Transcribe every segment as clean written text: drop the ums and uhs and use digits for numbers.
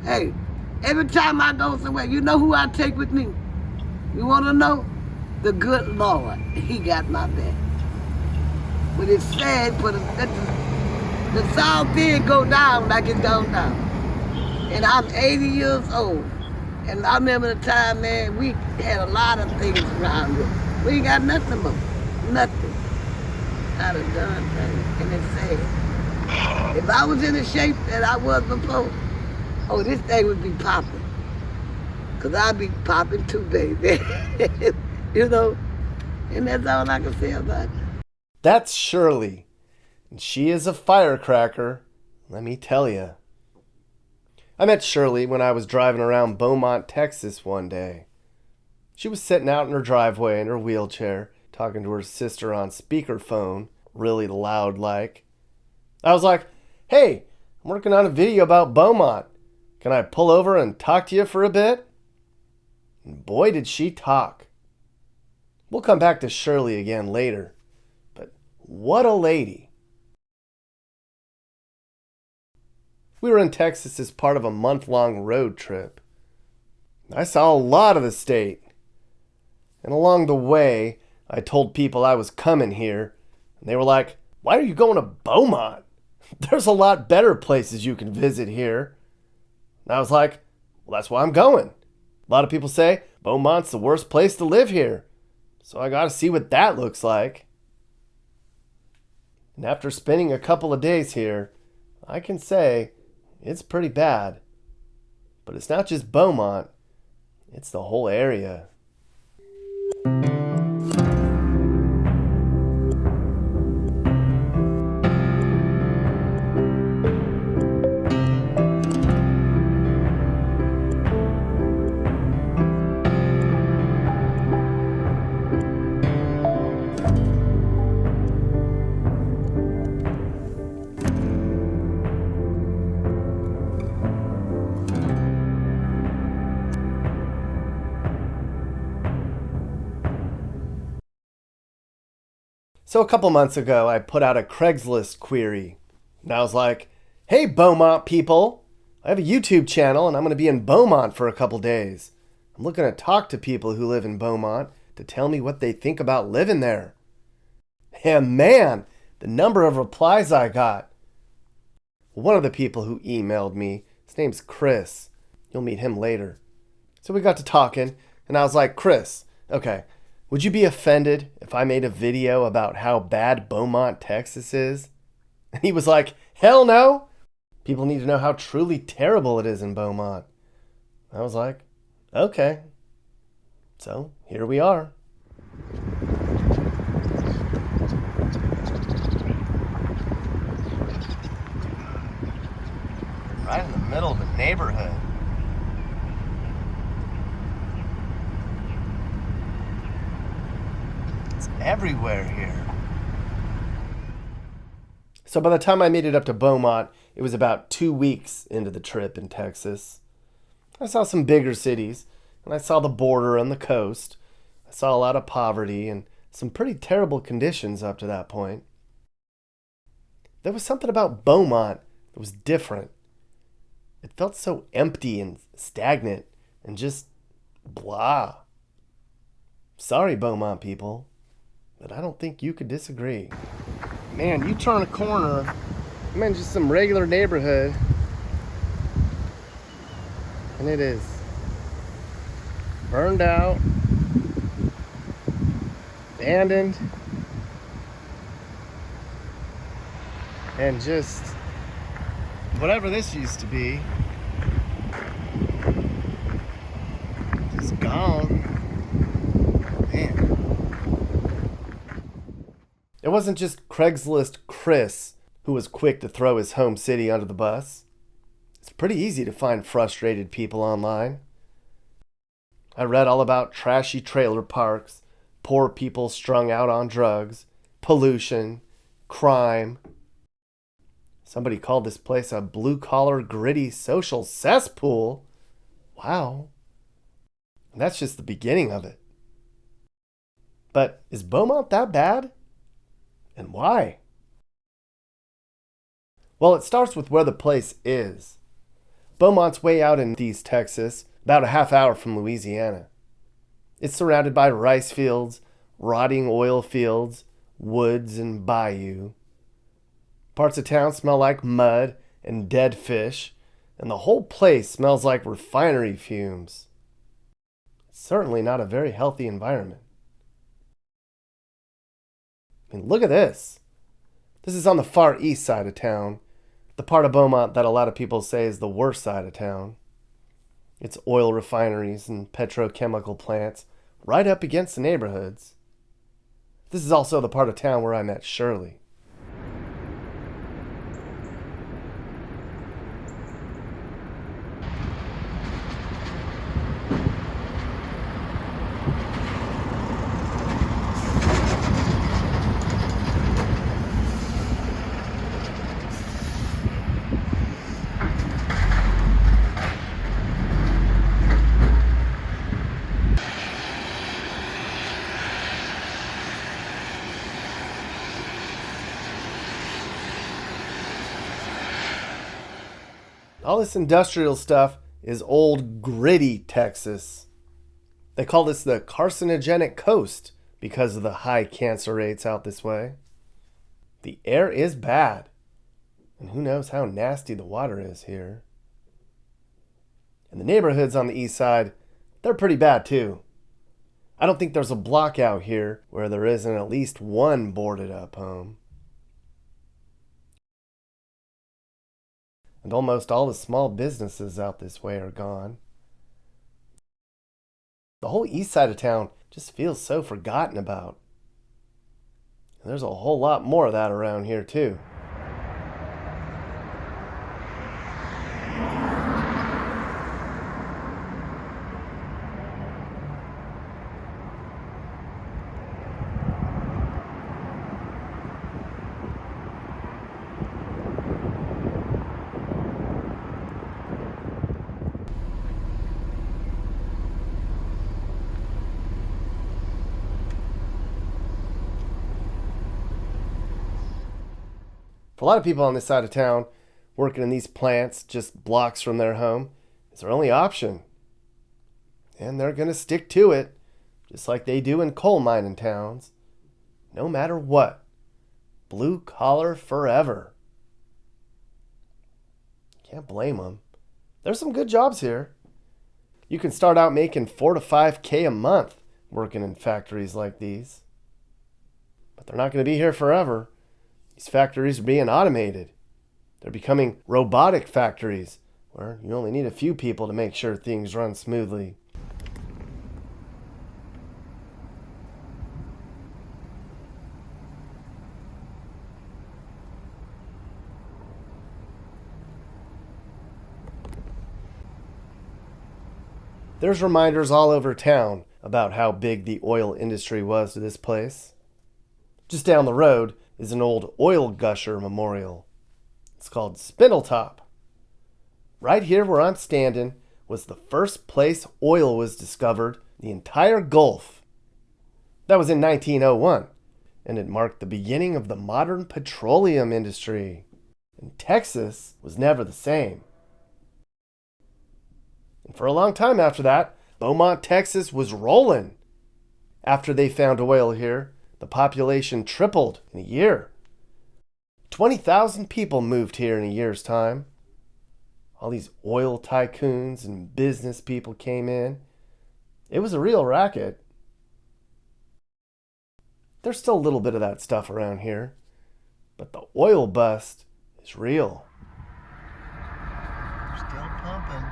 Hey, every time I go somewhere, you know who I take with me? You want to know? The good Lord. He got my back. When it's sad, the sound did go down like it's gone down. And I'm 80 years old. And I remember the time, man, we had a lot of things around here. We ain't got nothing more. Nothing. Not a darn thing. And it's sad. If I was in the shape that I was before, oh, this thing would be popping. Because I'd be popping too, baby. You know? And that's all I can say about it. That's Shirley. And she is a firecracker, let me tell you. I met Shirley when I was driving around Beaumont, Texas one day. She was sitting out in her driveway in her wheelchair, talking to her sister on speakerphone, really loud like. I was like, hey, I'm working on a video about Beaumont. Can I pull over and talk to you for a bit? And boy, did she talk. We'll come back to Shirley again later. But what a lady. We were in Texas as part of a month-long road trip. I saw a lot of the state. And along the way, I told people I was coming here, and they were like, why are you going to Beaumont? There's a lot better places you can visit here. And I was like, well, that's why I'm going. A lot of people say Beaumont's the worst place to live here. So I got to see what that looks like. And after spending a couple of days here, I can say it's pretty bad. But it's not just Beaumont, it's the whole area. So a couple months ago, I put out a Craigslist query. And I was like, hey, Beaumont people, I have a YouTube channel and I'm going to be in Beaumont for a couple days. I'm looking to talk to people who live in Beaumont to tell me what they think about living there. And man, the number of replies I got. One of the people who emailed me, his name's Chris. You'll meet him later. So we got to talking and I was like, Chris, okay, would you be offended if I made a video about how bad Beaumont, Texas is? And he was like, hell no. People need to know how truly terrible it is in Beaumont. I was like, okay. So here we are. Right in the middle of the neighborhood. Everywhere here. So by the time I made it up to Beaumont, it was about 2 weeks into the trip in Texas. I saw some bigger cities, and I saw the border and the coast. I saw a lot of poverty and some pretty terrible conditions up to that point. There was something about Beaumont that was different. It felt so empty and stagnant and just blah. Sorry, Beaumont people. But I don't think you could disagree. Man, you turn a corner, I'm in just some regular neighborhood, and it is burned out, abandoned, and just whatever this used to be is gone. Man. It wasn't just Craigslist Chris who was quick to throw his home city under the bus. It's pretty easy to find frustrated people online. I read all about trashy trailer parks, poor people strung out on drugs, pollution, crime. Somebody called this place a blue-collar, gritty social cesspool. Wow. And that's just the beginning of it. But is Beaumont that bad? And why? Well, it starts with where the place is. Beaumont's way out in East Texas, about a half hour from Louisiana. It's surrounded by rice fields, rotting oil fields, woods, and bayou. Parts of town smell like mud and dead fish, and the whole place smells like refinery fumes. It's certainly not a very healthy environment. I mean, look at this. This is on the far east side of town, the part of Beaumont that a lot of people say is the worst side of town. It's oil refineries and petrochemical plants right up against the neighborhoods. This is also the part of town where I met Shirley. All this industrial stuff is old, gritty Texas. They call this the carcinogenic coast because of the high cancer rates out this way. The air is bad, and who knows how nasty the water is here. And the neighborhoods on the east side, they're pretty bad too. I don't think there's a block out here where there isn't at least one boarded up home. And almost all the small businesses out this way are gone. The whole east side of town just feels so forgotten about. And there's a whole lot more of that around here too. For a lot of people on this side of town, working in these plants just blocks from their home is their only option. And they're going to stick to it, just like they do in coal mining towns. No matter what. Blue collar forever. Can't blame them. There's some good jobs here. You can start out making $4 to $5K a month working in factories like these. But they're not going to be here forever. These factories are being automated. They're becoming robotic factories where you only need a few people to make sure things run smoothly. There's reminders all over town about how big the oil industry was to this place. Just down the road is an old oil gusher memorial. It's called Spindletop. Right here where I'm standing was the first place oil was discovered in the entire Gulf. That was in 1901, and it marked the beginning of the modern petroleum industry. And Texas was never the same. And for a long time after that, Beaumont, Texas was rolling. After they found oil here, the population tripled in a year. 20,000 people moved here in a year's time. All these oil tycoons and business people came in. It was a real racket. There's still a little bit of that stuff around here, but the oil bust is real. Still pumping.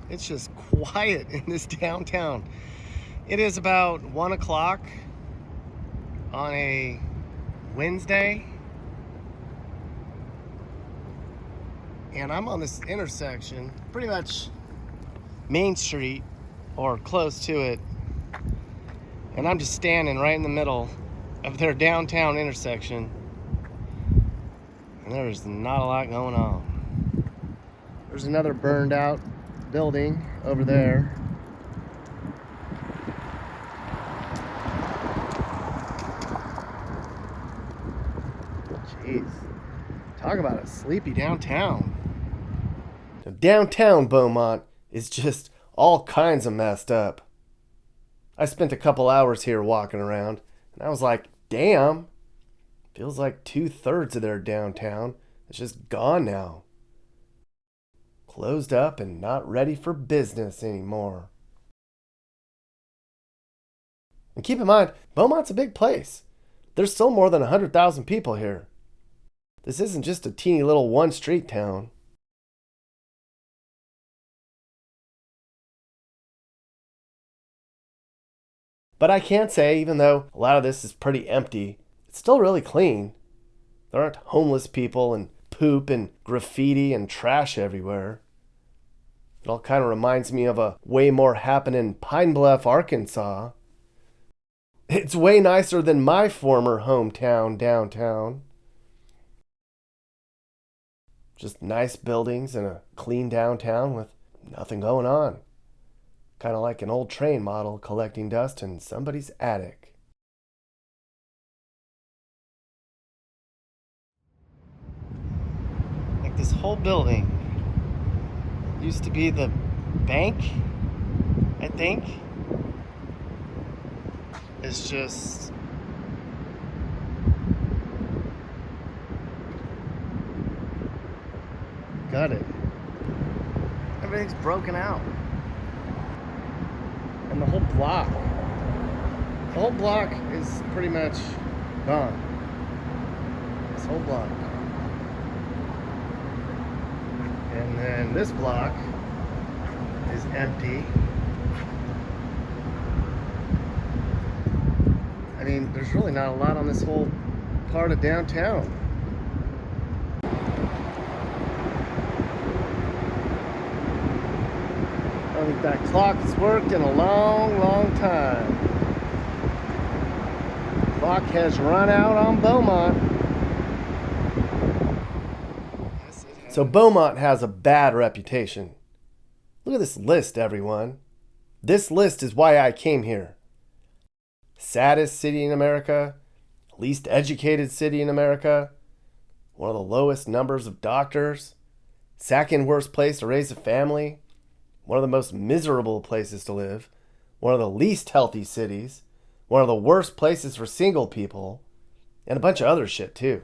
It's just quiet in this downtown. It is about 1 o'clock on a Wednesday. And I'm on this intersection, pretty much Main Street or close to it. And I'm just standing right in the middle of their downtown intersection. And there's not a lot going on. There's another burned out building over there. Jeez. Talk about a sleepy downtown. Now, downtown Beaumont is just all kinds of messed up. I spent a couple hours here walking around, and I was like, damn. Feels like 2/3 of their downtown is just gone now. Closed up and not ready for business anymore. And keep in mind, Beaumont's a big place. There's still more than 100,000 people here. This isn't just a teeny little one-street town. But I can't say, even though a lot of this is pretty empty, it's still really clean. There aren't homeless people and poop and graffiti and trash everywhere. It all kind of reminds me of a way more happening Pine Bluff, Arkansas. It's way nicer than my former hometown downtown. Just nice buildings and a clean downtown with nothing going on. Kind of like an old train model collecting dust in somebody's attic. Like this whole building used to be the bank, I think. It's just gutted. Everything's broken out. And the whole block is pretty much gone. This whole block. And then this block is empty. I mean, there's really not a lot on this whole part of downtown. I don't think that clock has worked in a long, long time. The clock has run out on Beaumont. So Beaumont has a bad reputation. Look at this list, everyone. This list is why I came here. Saddest city in America, least educated city in America, one of the lowest numbers of doctors, second worst place to raise a family, one of the most miserable places to live, one of the least healthy cities, one of the worst places for single people, and a bunch of other shit too.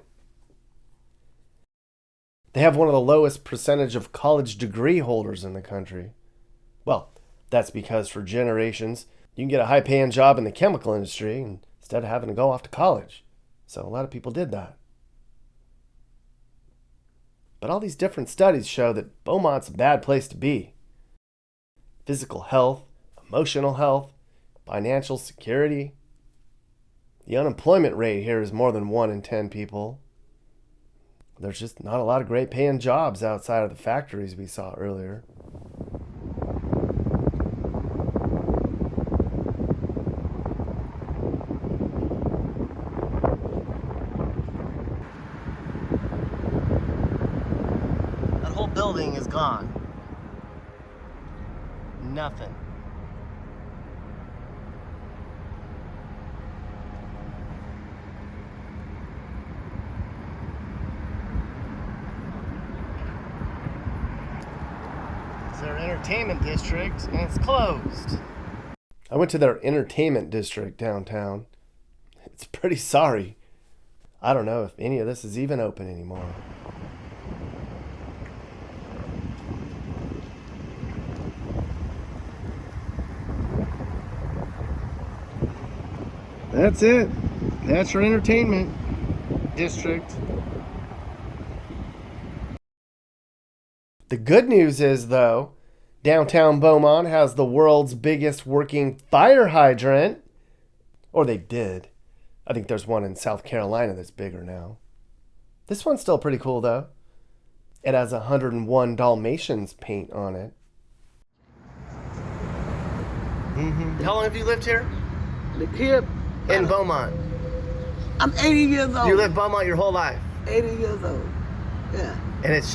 They have one of the lowest percentage of college degree holders in the country. Well, that's because for generations, you can get a high-paying job in the chemical industry instead of having to go off to college. So a lot of people did that. But all these different studies show that Beaumont's a bad place to be. Physical health, emotional health, financial security. The unemployment rate here is more than 1 in 10 people. There's just not a lot of great paying jobs outside of the factories we saw earlier. That whole building is gone. Nothing. Their entertainment district, and it's closed. I went to their entertainment district downtown. It's pretty sorry. I don't know if any of this is even open anymore. That's it. That's your entertainment district. The good news is, though, downtown Beaumont has the world's biggest working fire hydrant. Or they did. I think there's one in South Carolina that's bigger now. This one's still pretty cool, though. It has 101 Dalmatians paint on it. How long have you lived here? Here, In Beaumont. I'm 80 years old. You lived Beaumont your whole life. 80 years old. Yeah. And it's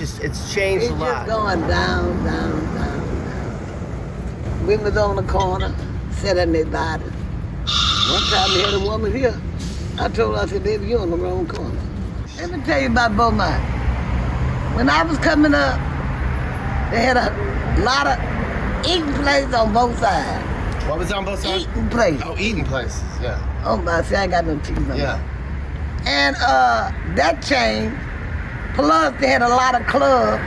changed It's a lot. just going down, down, down, down. We was on the corner, sitting there by it. One time we had a woman here. I told her, I said, baby, you're on the wrong corner. Let me tell you about Beaumont. When I was coming up, they had a lot of eating places on both sides. What was on both sides? Eating places. Oh, eating places, yeah. Oh my, see, I ain't got no teeth on Yeah. that. And that changed. Plus, they had a lot of clubs.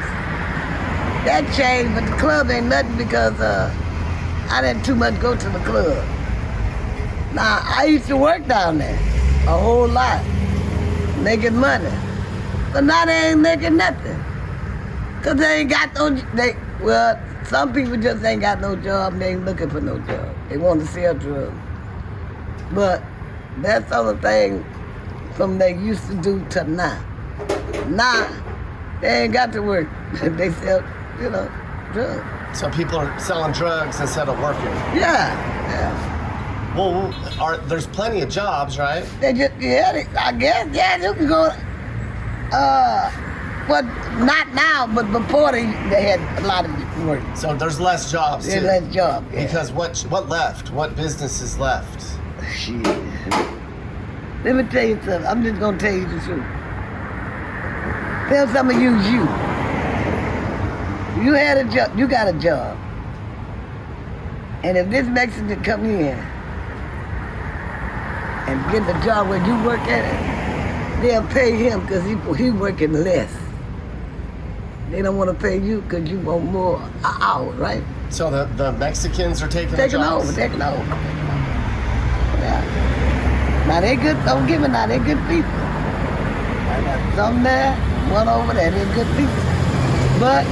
That changed, but the club ain't nothing because I didn't too much go to the club. Now, I used to work down there a whole lot, making money. But now they ain't making nothing. Because they ain't got no, well, some people just ain't got no job and they ain't looking for no job. They want to sell drugs. But that's the other thing from they used to do to now. Now, they ain't got to work. They sell, drugs. So people are selling drugs instead of working. Yeah. Well, there's plenty of jobs, right? They just, I guess, you can go, but not now, but before they had a lot of work. So there's less jobs, too. There's less jobs, yeah. Because what left? What businesses left? Shit. Let me tell you something. I'm just going to tell you the truth. Tell some of you. You had a job. You got a job. And if this Mexican come in and get the job where you work at it, they'll pay him because he working less. They don't want to pay you because you want more hours, right? So the Mexicans are taking the jobs? Taking over. Yeah. Now they good, don't give me now, they good people. I got some there, one over there, they're good people. But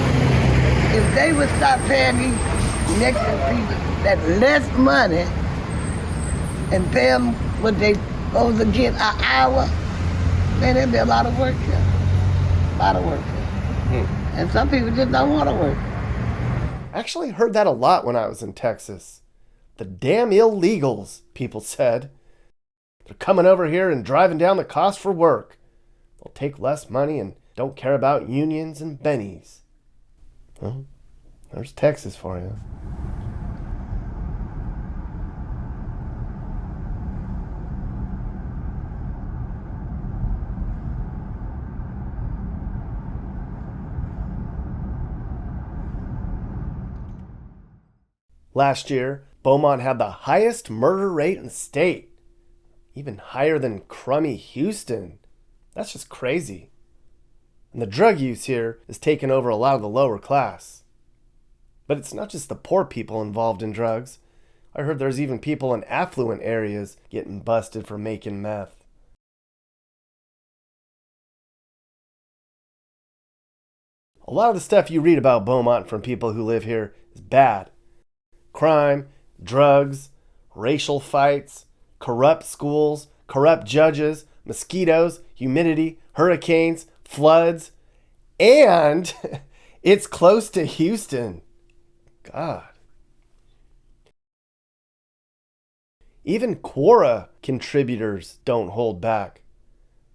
if they would stop paying these Mexican people that less money and pay them what they supposed to get an hour, man, there'd be a lot of work here. A lot of work here. And some people just don't want to work. I actually heard that a lot when I was in Texas. The damn illegals, people said. They're coming over here and driving down the cost for work. They'll take less money and don't care about unions and bennies. Well, there's Texas for you. Last year, Beaumont had the highest murder rate in the state. Even higher than crummy Houston. That's just crazy. And the drug use here is taking over a lot of the lower class. But it's not just the poor people involved in drugs. I heard there's even people in affluent areas getting busted for making meth. A lot of the stuff you read about Beaumont from people who live here is bad. Crime, drugs, racial fights, corrupt schools, corrupt judges, mosquitoes, humidity, hurricanes, floods, and it's close to Houston. God. Even Quora contributors don't hold back.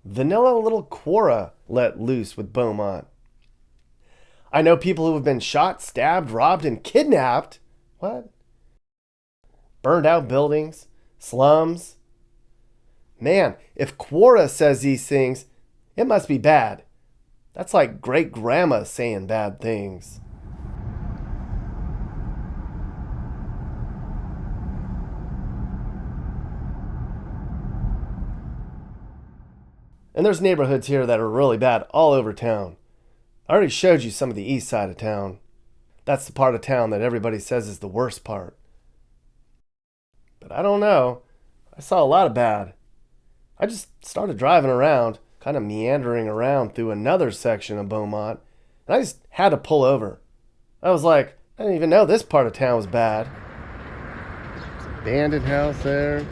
Vanilla little Quora let loose with Beaumont. I know people who have been shot, stabbed, robbed, and kidnapped. What? Burned out buildings, slums. Man, if Quora says these things, it must be bad. That's like great-grandma saying bad things. And there's neighborhoods here that are really bad all over town. I already showed you some of the east side of town. That's the part of town that everybody says is the worst part. But I don't know. I saw a lot of bad. I just started driving around, kind of meandering around through another section of Beaumont, and I just had to pull over. I was like, I didn't even know this part of town was bad. Abandoned house there.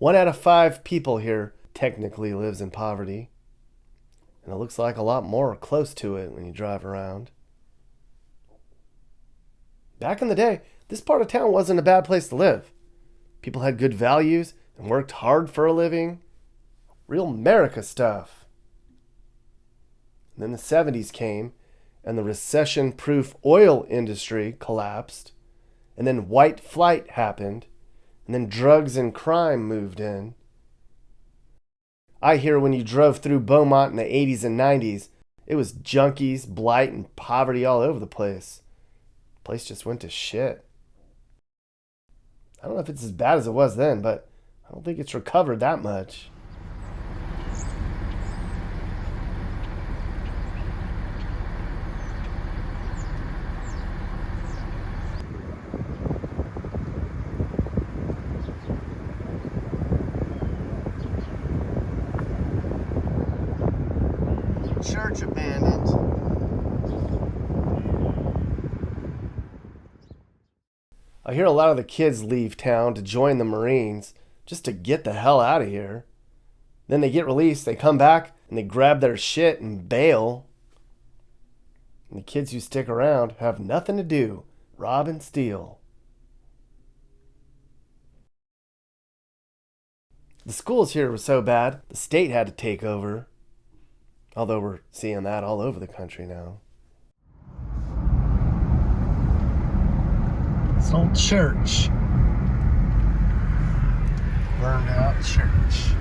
1 out of 5 people here technically lives in poverty. And it looks like a lot more close to it when you drive around. Back in the day, this part of town wasn't a bad place to live. People had good values and worked hard for a living. Real America stuff. And then the 70s came, and the recession-proof oil industry collapsed. And then white flight happened. And then drugs and crime moved in. I hear when you drove through Beaumont in the 80s and 90s, it was junkies, blight, and poverty all over the place. The place just went to shit. I don't know if it's as bad as it was then, but I don't think it's recovered that much. Church abandoned. I hear a lot of the kids leave town to join the Marines just to get the hell out of here. Then they get released, they come back, and they grab their shit and bail. And the kids who stick around have nothing to do, rob and steal. The schools here were so bad, the state had to take over. Although we're seeing that all over the country now. This old church. Burned out church.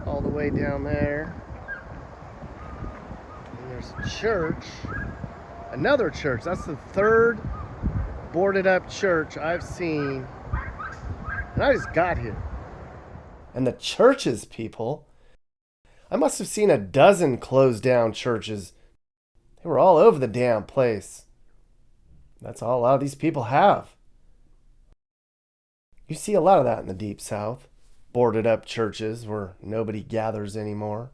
All the way down there. And there's a church. Another church. That's the third boarded up church I've seen. And I just got here. And the churches, people. I must have seen a dozen closed down churches. They were all over the damn place. That's all a lot of these people have. You see a lot of that in the Deep South. Boarded up churches where nobody gathers anymore.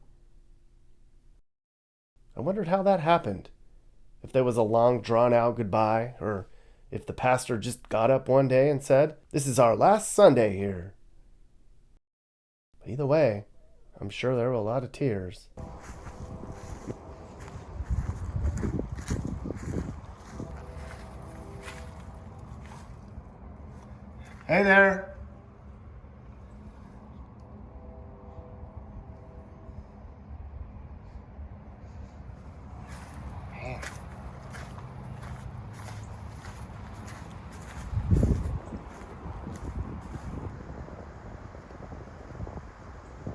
I wondered how that happened. If there was a long drawn out goodbye, or if the pastor just got up one day and said, "This is our last Sunday here." But either way, I'm sure there were a lot of tears. Hey there.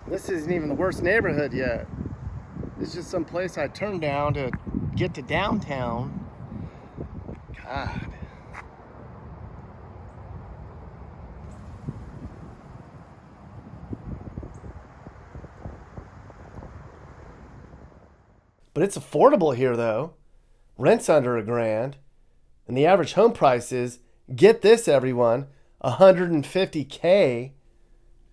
This isn't even the worst neighborhood yet. It's just some place I turned down to get to downtown. God. But it's affordable here though. Rent's under $1,000. And the average home price is, get this everyone, $150K.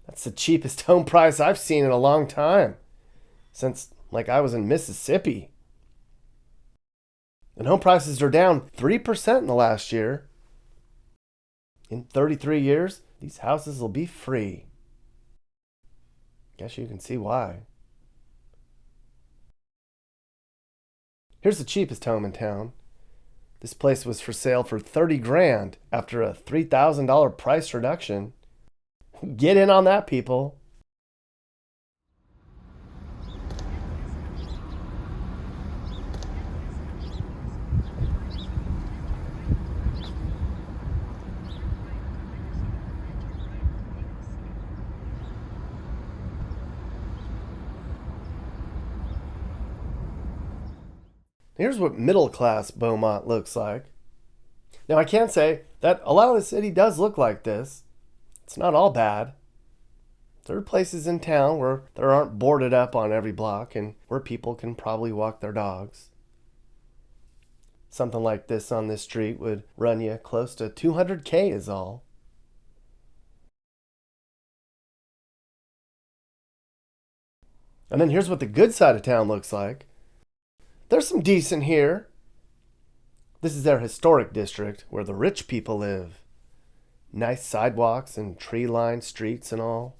That's the cheapest home price I've seen in a long time. Since, I was in Mississippi. And home prices are down 3% in the last year. In 33 years, these houses will be free. Guess you can see why. Here's the cheapest home in town. This place was for sale for $30,000 after a $3,000 price reduction. Get in on that, people. Here's what middle-class Beaumont looks like. Now, I can say that a lot of the city does look like this. It's not all bad. There are places in town where there aren't boarded up on every block and where people can probably walk their dogs. Something like this on this street would run you close to 200K is all. And then here's what the good side of town looks like. There's some decent here. This is their historic district where the rich people live. Nice sidewalks and tree-lined streets and all.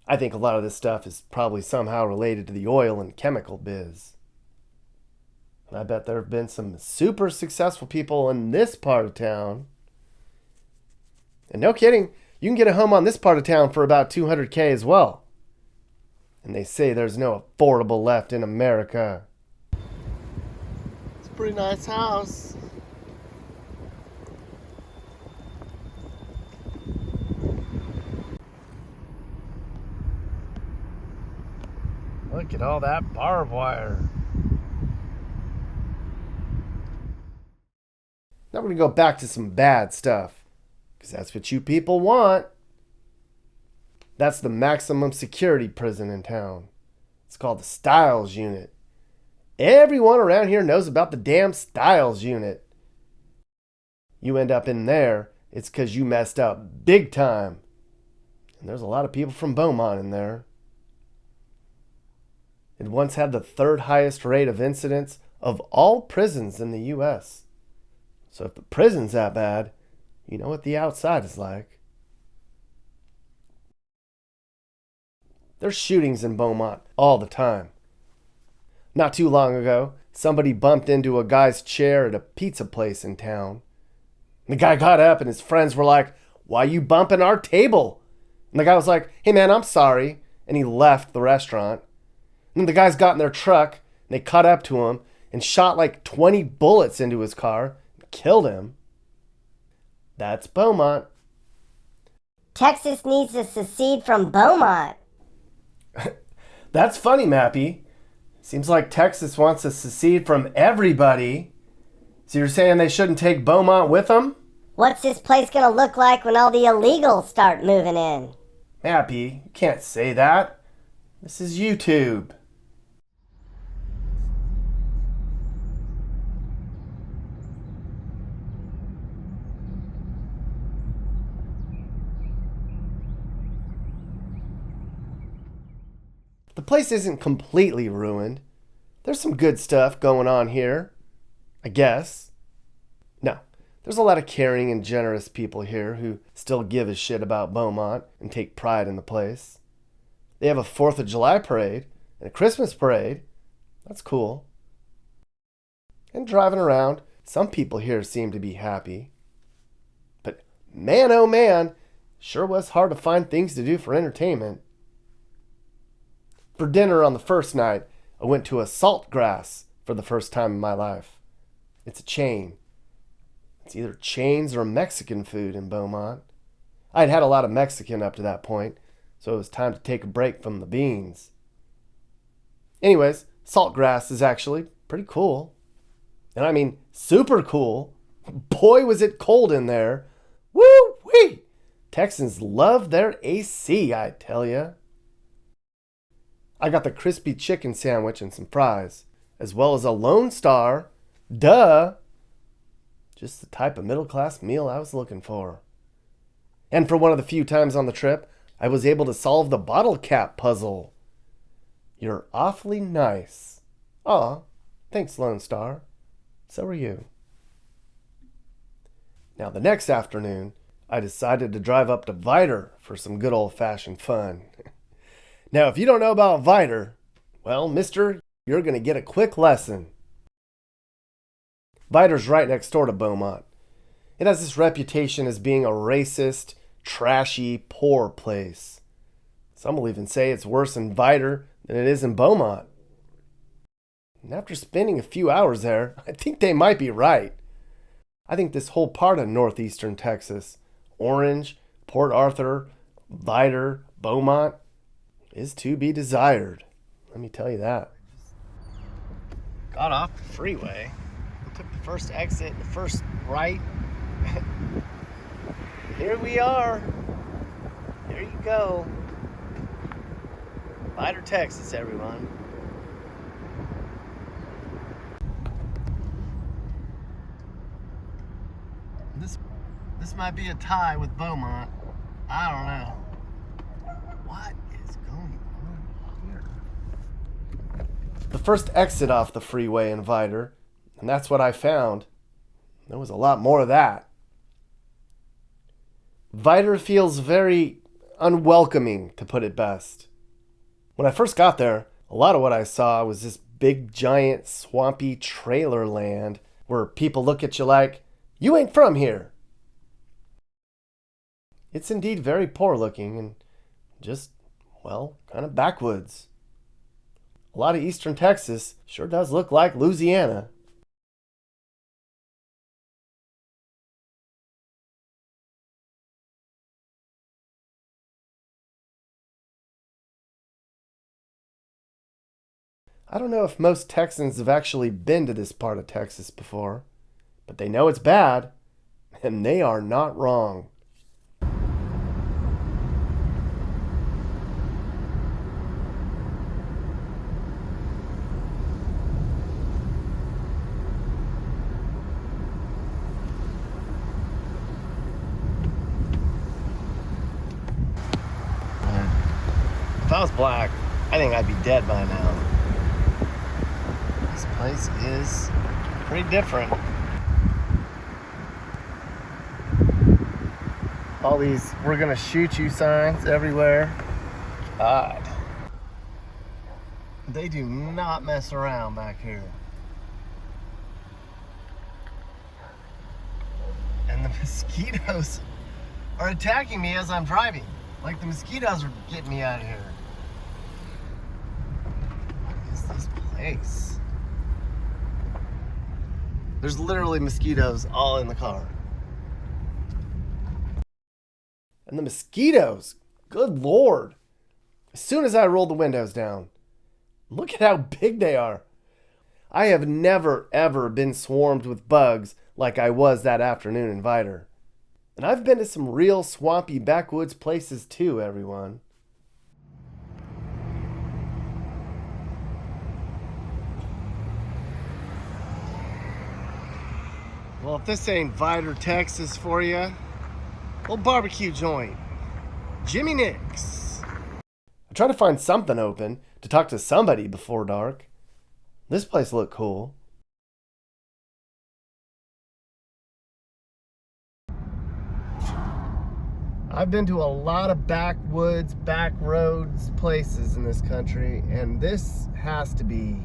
I think a lot of this stuff is probably somehow related to the oil and chemical biz. And I bet there have been some super successful people in this part of town. And no kidding, you can get a home on this part of town for about 200K as well. And they say there's no affordable left in America. It's a pretty nice house. Look at all that barbed wire. Now we're going to go back to some bad stuff, because that's what you people want. That's the maximum security prison in town. It's called the Styles Unit. Everyone around here knows about the damn Styles Unit. You end up in there, it's because you messed up big time. And there's a lot of people from Beaumont in there. It once had the third highest rate of incidents of all prisons in the U.S. So if the prison's that bad, you know what the outside is like. There's shootings in Beaumont all the time. Not too long ago, somebody bumped into a guy's chair at a pizza place in town. The guy got up and his friends were like, "Why you bumping our table?" And the guy was like, "Hey man, I'm sorry." And he left the restaurant. And the guys got in their truck and they caught up to him and shot like 20 bullets into his car and killed him. That's Beaumont. Texas needs to secede from Beaumont. That's funny, Mappy. Seems like Texas wants to secede from everybody. So you're saying they shouldn't take Beaumont with them? What's this place gonna look like when all the illegals start moving in? Mappy, you can't say that. This is YouTube. The place isn't completely ruined. There's some good stuff going on here, I guess. No, there's a lot of caring and generous people here who still give a shit about Beaumont and take pride in the place. They have a 4th of July parade and a Christmas parade. That's cool. And driving around, some people here seem to be happy. But man, oh man, sure was hard to find things to do for entertainment. For dinner on the first night, I went to a Saltgrass for the first time in my life. It's a chain. It's either chains or Mexican food in Beaumont. I'd had a lot of Mexican up to that point, so it was time to take a break from the beans. Anyways, Saltgrass is actually pretty cool. And I mean, super cool. Boy, was it cold in there. Woo-wee! Texans love their AC, I tell ya. I got the crispy chicken sandwich and some fries, as well as a Lone Star. Duh! Just the type of middle-class meal I was looking for. And for one of the few times on the trip, I was able to solve the bottle cap puzzle. You're awfully nice. Aw, thanks, Lone Star. So are you. Now, the next afternoon, I decided to drive up to Vidor for some good old-fashioned fun. Now, if you don't know about Vidor, well, mister, you're going to get a quick lesson. Vidor's right next door to Beaumont. It has this reputation as being a racist, trashy, poor place. Some will even say it's worse in Vidor than it is in Beaumont. And after spending a few hours there, I think they might be right. I think this whole part of northeastern Texas, Orange, Port Arthur, Vidor, Beaumont, is to be desired. Let me tell you that. Got off the freeway. Took the first exit, the first right. Here we are. There you go. Vidor, Texas, everyone. might be a tie with Beaumont. I don't know. What is going on here? The first exit off the freeway in Vidor, and that's what I found. There was a lot more of that. Vidor feels very unwelcoming, to put it best. When I first got there, a lot of what I saw was this big, giant, swampy trailer land where people look at you like, you ain't from here. It's indeed very poor looking and just, well, kind of backwoods. A lot of eastern Texas sure does look like Louisiana. I don't know if most Texans have actually been to this part of Texas before, but they know it's bad, and they are not wrong. If I was black, I think I'd be dead by now. This place is pretty different. All these "we're gonna shoot you" signs everywhere. Odd. They do not mess around back here. And the mosquitoes are attacking me as I'm driving. Like the mosquitoes are getting me out of here. What is this place? There's literally mosquitoes all in the car. And the mosquitoes, good Lord. As soon as I rolled the windows down, look at how big they are. I have never, ever been swarmed with bugs like I was that afternoon in Vidor. And I've been to some real swampy backwoods places too, everyone. Well, if this ain't Vidor, Texas for you, little barbecue joint, Jimmy Nick's. I tried to find something open to talk to somebody before dark. This place looked cool. I've been to a lot of backwoods, back roads places in this country, and this has to be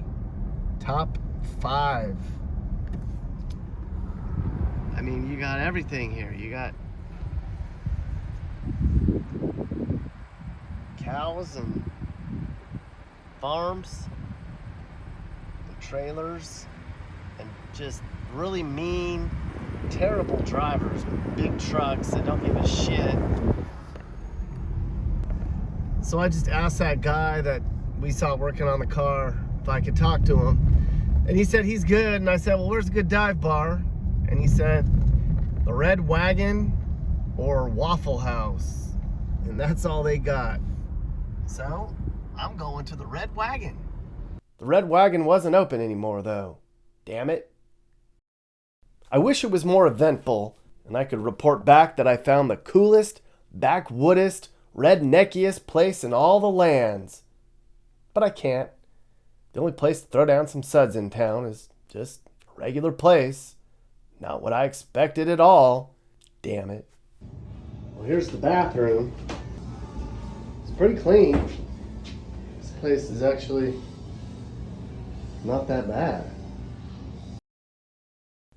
top 5. I mean, you got everything here. You got cows and farms, the trailers, and just really mean, terrible drivers with big trucks that don't give a shit. So I just asked that guy that we saw working on the car if I could talk to him, and he said he's good. And I said, well, where's a good dive bar? And he said the Red Wagon or Waffle House, and that's all they got. So I'm going to the Red Wagon. The Red Wagon wasn't open anymore though. Damn it. I wish it was more eventful and I could report back that I found the coolest, backwoodest, redneckiest place in all the lands. But I can't. The only place to throw down some suds in town is just a regular place. Not what I expected at all. Damn it. Well, here's the bathroom. It's pretty clean. This place is actually not that bad.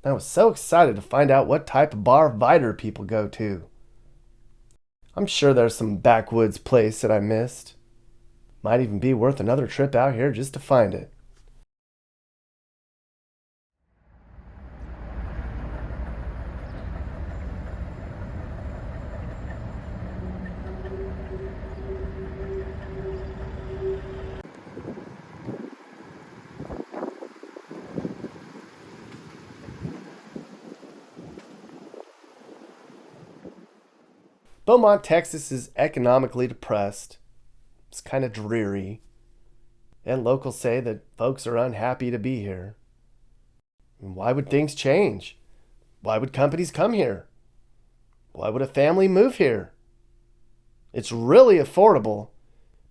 I was so excited to find out what type of bar Vidor people go to. I'm sure there's some backwoods place that I missed. Might even be worth another trip out here just to find it. Beaumont, Texas is economically depressed. It's kind of dreary. And locals say that folks are unhappy to be here. And why would things change? Why would companies come here? Why would a family move here? It's really affordable,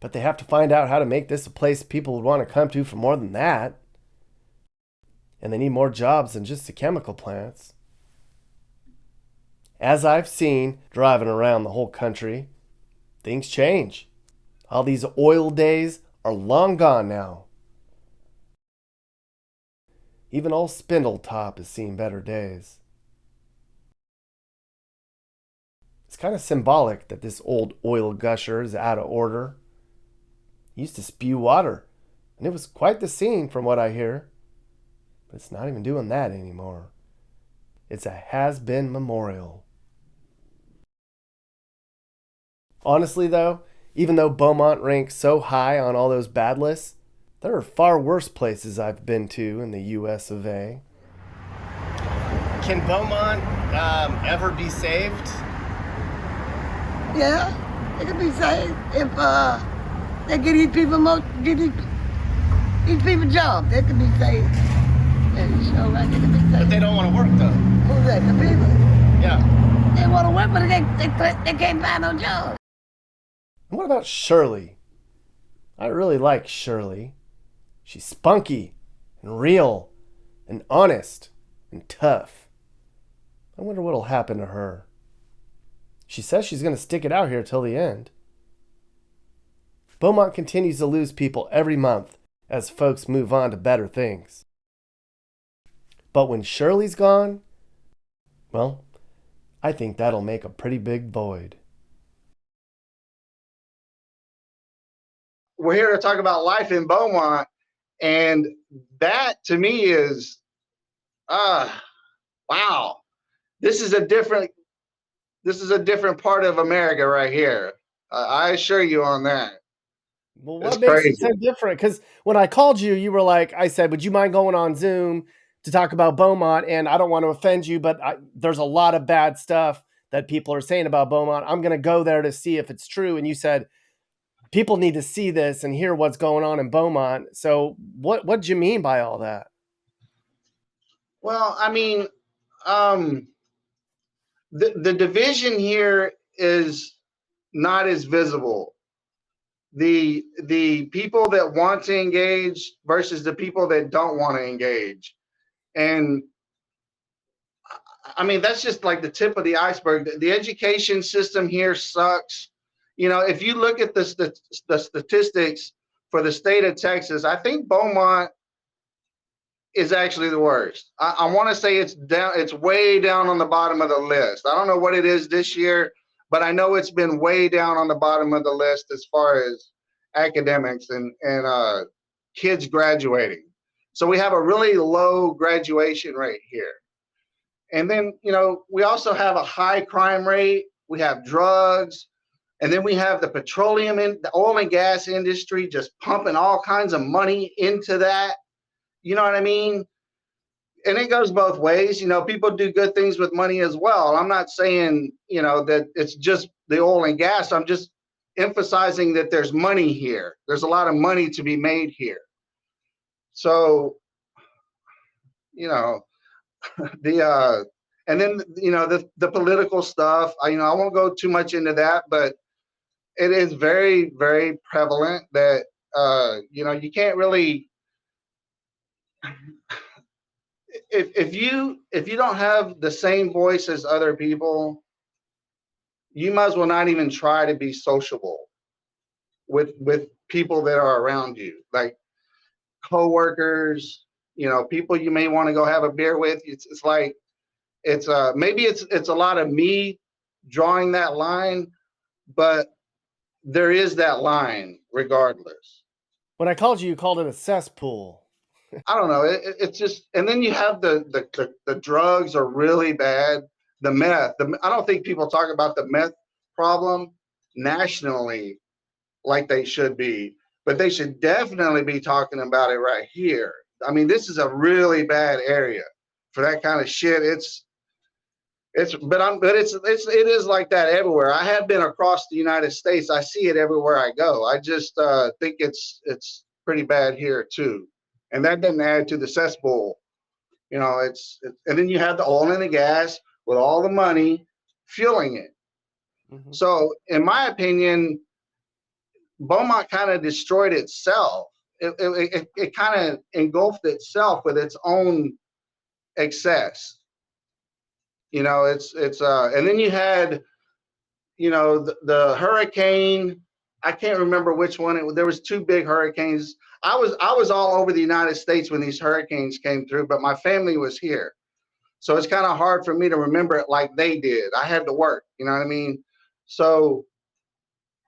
but they have to find out how to make this a place people would want to come to for more than that. And they need more jobs than just the chemical plants. As I've seen driving around the whole country, things change. All these oil days are long gone now. Even old Spindletop has seen better days. It's kind of symbolic that this old oil gusher is out of order. He used to spew water, and it was quite the scene from what I hear. But it's not even doing that anymore. It's a has-been memorial. Honestly though, even though Beaumont ranks so high on all those bad lists, there are far worse places I've been to in the US of A. Can Beaumont ever be saved? Yeah, it could be saved if they get these people these people jobs. They could be saved. Yeah, sure, right? They could be saved. But they don't want to work though. Who's that? The people. Yeah. They want to work, but they can't find no job. And what about Shirley? I really like Shirley. She's spunky and real and honest and tough. I wonder what'll happen to her. She says she's going to stick it out here till the end. Beaumont continues to lose people every month as folks move on to better things. But when Shirley's gone, well, I think that'll make a pretty big void. We're here to talk about life in Beaumont, and that to me is, wow, this is a different part of America right here. I assure you on that. Well, what makes it so different? Because when I called you, you were like, I said, would you mind going on Zoom to talk about Beaumont? And I don't want to offend you, but there's a lot of bad stuff that people are saying about Beaumont. I'm going to go there to see if it's true. And you said, people need to see this and hear what's going on in Beaumont. So what do you mean by all that? Well, I mean, the division here is not as visible. The people that want to engage versus the people that don't want to engage. And I mean, that's just like the tip of the iceberg. The education system here sucks. You know, if you look at the statistics for the state of Texas, I think Beaumont is actually the worst. I want to say it's way down on the bottom of the list. I don't know what it is this year, but I know it's been way down on the bottom of the list as far as academics and kids graduating. So we have a really low graduation rate here. And then, you know, we also have a high crime rate. We have drugs. And then we have the petroleum and the oil and gas industry just pumping all kinds of money into that. You know what I mean? And it goes both ways. You know, people do good things with money as well. I'm not saying, you know, that it's just the oil and gas. I'm just emphasizing that there's money here. There's a lot of money to be made here. So, you know, and then, you know, the political stuff, I won't go too much into that, but it is very, very prevalent that, you know, you can't really, if you don't have the same voice as other people, you might as well not even try to be sociable with people that are around you, like coworkers, you know, people you may want to go have a beer with. It's like, maybe it's a lot of me drawing that line, but there is that line regardless. When I called you, you called it a cesspool. I don't know. It's just, and then you have the drugs are really bad. The meth. I don't think people talk about the meth problem nationally like they should be, but they should definitely be talking about it right here. I mean, this is a really bad area for that kind of shit. It is like that everywhere. I have been across the United States. I see it everywhere I go. I just think it's pretty bad here too. And that doesn't add to the cesspool. You know, and then you have the oil and the gas with all the money, fueling it. Mm-hmm. So in my opinion, Beaumont kind of destroyed itself. It kind of engulfed itself with its own excess. You know, and then you had, you know, the hurricane. I can't remember which one. There was two big hurricanes. I was all over the United States when these hurricanes came through, but my family was here. So it's kind of hard for me to remember it like they did. I had to work, you know what I mean? So,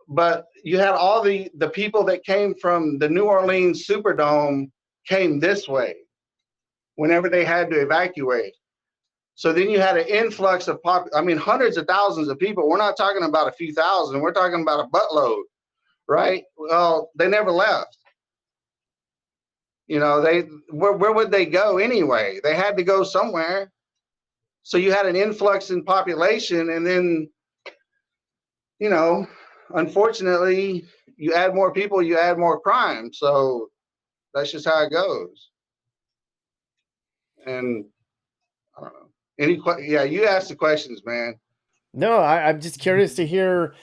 but you had all the people that came from the New Orleans Superdome came this way whenever they had to evacuate. So then you had an influx of hundreds of thousands of people. We're not talking about a few thousand. We're talking about a buttload, right? Well, they never left. You know, where would they go anyway? They had to go somewhere. So you had an influx in population, and then, you know, unfortunately, you add more people, you add more crime. So that's just how it goes. And I don't know. Yeah, you ask the questions, man. No, I'm just curious to hear.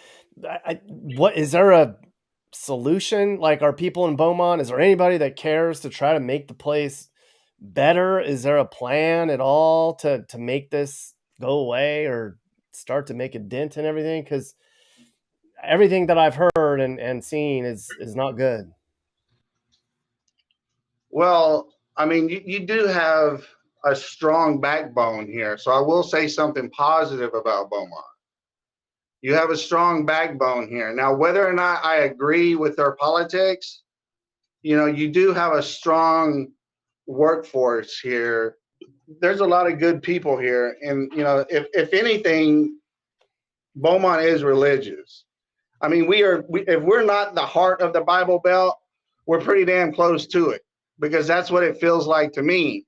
What is there a solution? Like, are people in Beaumont? Is there anybody that cares to try to make the place better? Is there a plan at all to make this go away or start to make a dent in everything? Because everything that I've heard and seen is not good. Well, I mean, you do have a strong backbone here. So I will say something positive about Beaumont. You have a strong backbone here. Now, whether or not I agree with their politics, you know, you do have a strong workforce here. There's a lot of good people here. And, you know, if anything, Beaumont is religious. I mean, if we're not the heart of the Bible Belt, we're pretty damn close to it, because that's what it feels like to me.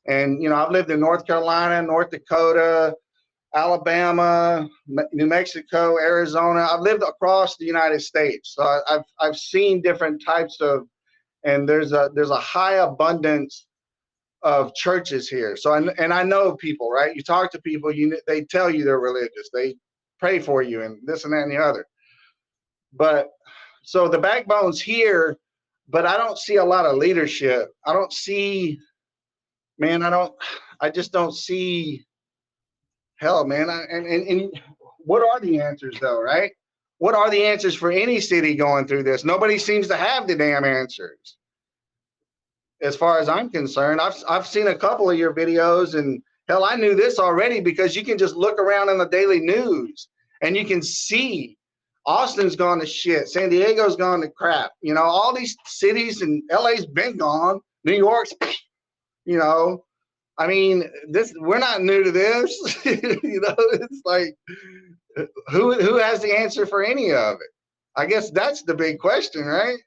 And, you know, I've lived in North Carolina, North Dakota, Alabama, New Mexico, Arizona. I've lived across the United States. So I've seen different types of, and there's a high abundance of churches here. So I know people, right? You talk to people, they tell you they're religious. They pray for you and this and that and the other. But so the backbone's here, but I don't see a lot of leadership. I don't see, man, I just don't see, hell, man. And what are the answers though, right? What are the answers for any city going through this? Nobody seems to have the damn answers. As far as I'm concerned, I've seen a couple of your videos, and hell, I knew this already because you can just look around in the daily news and you can see Austin's gone to shit. San Diego's gone to crap. You know, all these cities, and LA's been gone. New York's, you know, I mean, we're not new to this. You know, it's like, who has the answer for any of it? I guess that's the big question, right?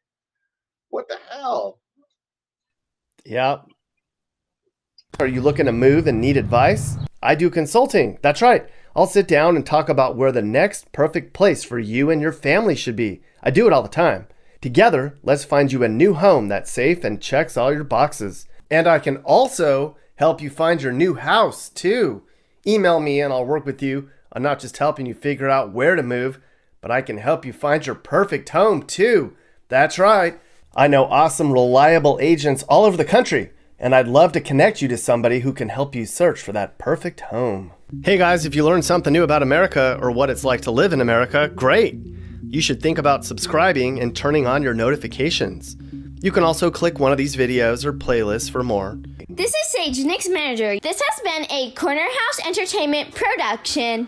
What the hell? Yeah. Are you looking to move and need advice? I do consulting. That's right. I'll sit down and talk about where the next perfect place for you and your family should be. I do it all the time. Together, let's find you a new home that's safe and checks all your boxes. And I can also help you find your new house too. Email me and I'll work with you on not just helping you figure out where to move, but I can help you find your perfect home too. That's right. I know awesome, reliable agents all over the country, and I'd love to connect you to somebody who can help you search for that perfect home. Hey guys, if you learned something new about America or what it's like to live in America, great. You should think about subscribing and turning on your notifications. You can also click one of these videos or playlists for more. This is Sage, Nick's manager. This has been a Corner House Entertainment production.